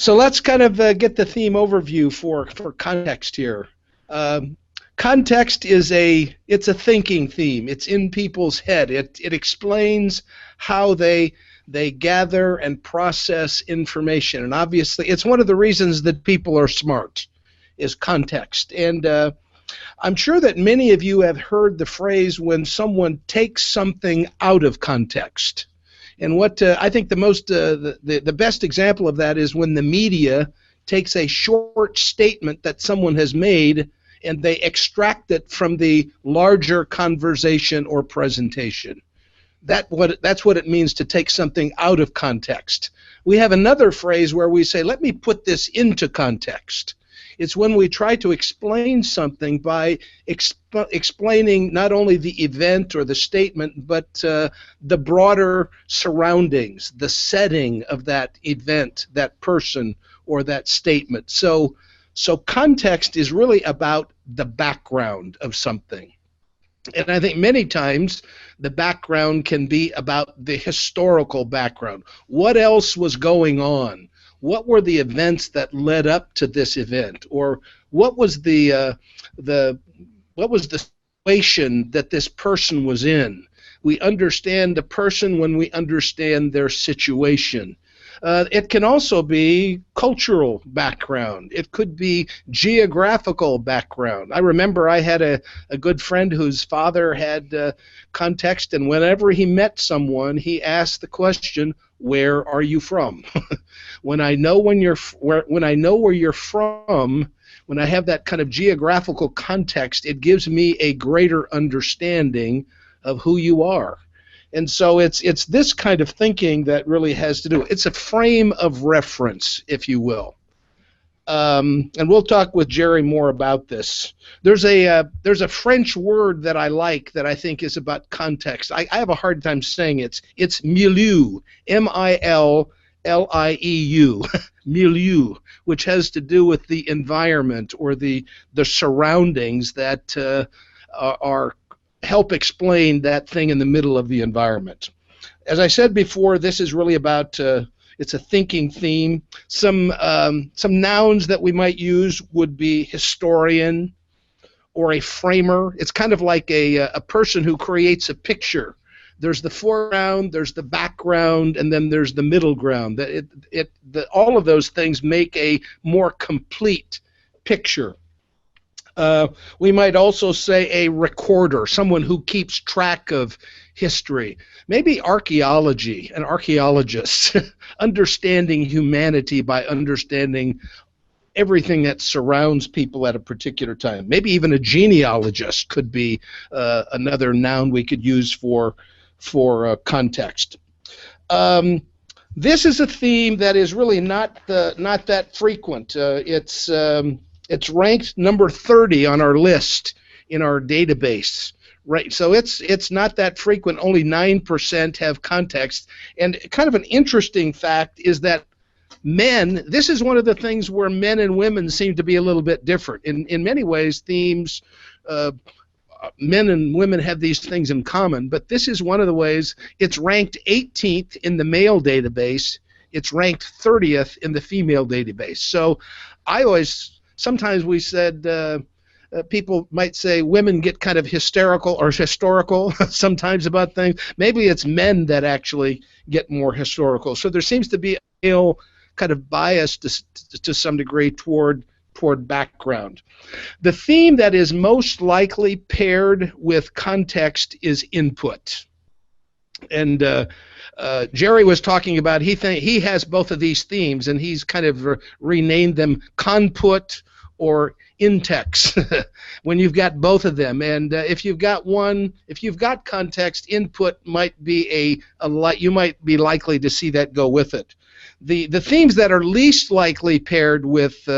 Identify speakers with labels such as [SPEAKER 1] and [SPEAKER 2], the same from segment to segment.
[SPEAKER 1] So let's kind of get the theme overview for context here. Context is it's a thinking theme. It's in people's head. It explains how they gather and process information. And obviously, it's one of the reasons that people are smart, is context. And I'm sure that many of you have heard the phrase when someone takes something out of context. And what I think the best example of that is when the media takes a short statement that someone has made and they extract it from the larger conversation or presentation. That's what it means to take something out of context. We have another phrase where we say, let me put this into context. It's when we try to explain something by explaining not only the event or the statement, but the broader surroundings, the setting of that event, that person, or that statement. So context is really about the background of something. And I think many times the background can be about the historical background. What else was going on? What were the events that led up to this event, or what was the situation that this person was in? We understand the person when we understand their situation. It can also be cultural background. It could be geographical background. I remember I had a good friend whose father had context, and whenever he met someone, he asked the question, "Where are you from?" When I know where you're from, when I have that kind of geographical context, it gives me a greater understanding of who you are. And so it's this kind of thinking that really has to do. It's a frame of reference, if you will. And we'll talk with Jerry more about this. There's a French word that I like that I think is about context. I have a hard time saying it. It's milieu, M-I-L-L-I-E-U, milieu, which has to do with the environment or the surroundings that are help explain that thing in the middle of the environment. As I said before, this is really about it's a thinking theme. Some nouns that we might use would be historian or a framer. It's kind of like a person who creates a picture. There's the foreground, there's the background, and then there's the middle ground. All of those things make a more complete picture. We might also say a recorder, someone who keeps track of history. Maybe archaeology, an archaeologist, understanding humanity by understanding everything that surrounds people at a particular time. Maybe even a genealogist could be another noun we could use for context. This is a theme that is really not that frequent. It's ranked number 30 on our list in our database. Right, so it's not that frequent. Only 9% have context. And kind of an interesting fact is that men, this is one of the things where men and women seem to be a little bit different. In many ways, themes, men and women have these things in common, but this is one of the ways. It's ranked 18th in the male database. It's ranked 30th in the female database. So sometimes we said, people might say women get kind of hysterical or historical sometimes about things. Maybe it's men that actually get more historical. So there seems to be a male kind of bias to some degree toward background. The theme that is most likely paired with context is input. And Jerry was talking about he has both of these themes, and he's kind of renamed them conput or in-text when you've got both of them. And if you've got context, input might be you might be likely to see that go with it. The themes that are least likely paired with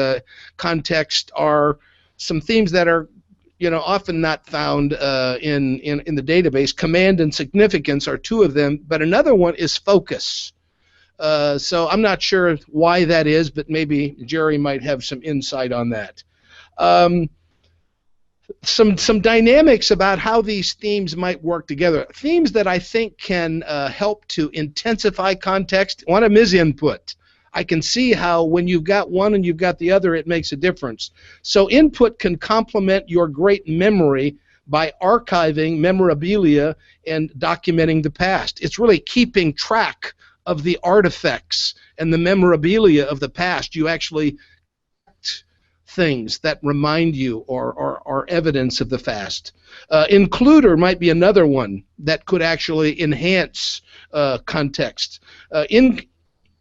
[SPEAKER 1] context are some themes that are often not found in the database. Command and significance are two of them, but another one is focus. So I'm not sure why that is, but maybe Jerry might have some insight on that. Some dynamics about how these themes might work together. Themes that I think can help to intensify context. One of them is input. I can see how when you've got one and you've got the other, it makes a difference. So input can complement your great memory by archiving memorabilia and documenting the past. It's really keeping track of the artifacts and the memorabilia of the past. You actually things that remind you or evidence of the past. Includer might be another one that could actually enhance context.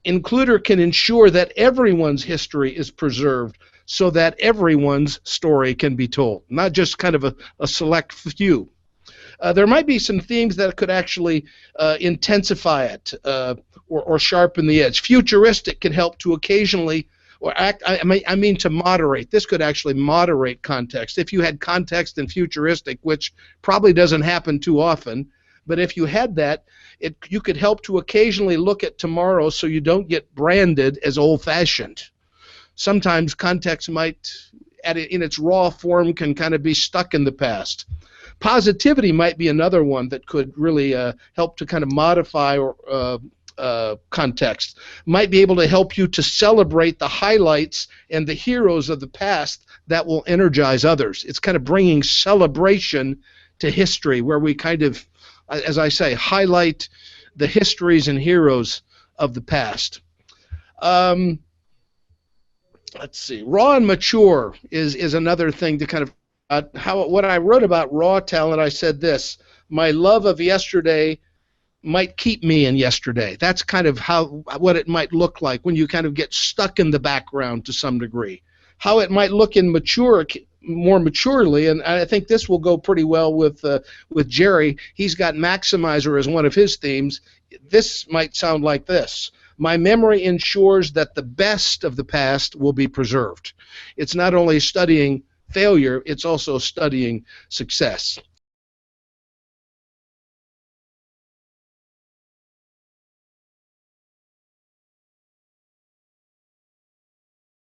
[SPEAKER 1] Includer can ensure that everyone's history is preserved so that everyone's story can be told, not just kind of a select few. There might be some themes that could actually intensify it or sharpen the edge. Futuristic can help to occasionally or I mean to moderate. This could actually moderate context. If you had context and futuristic, which probably doesn't happen too often, but if you had that, you could help to occasionally look at tomorrow so you don't get branded as old-fashioned. Sometimes context might, in its raw form, can kind of be stuck in the past. Positivity might be another one that could really help to kind of modify or context. Might be able to help you to celebrate the highlights and the heroes of the past that will energize others. It's kind of bringing celebration to history, where we kind of, as I say, highlight the histories and heroes of the past. Let's see. Raw and mature is another thing to kind of when I wrote about raw talent, I said this: my love of yesterday might keep me in yesterday. That's kind of what it might look like when you kind of get stuck in the background to some degree. How it might look in more maturely, and I think this will go pretty well with Jerry. He's got maximizer as one of his themes. This might sound like this: my memory ensures that the best of the past will be preserved. It's not only studying failure, it's also studying success.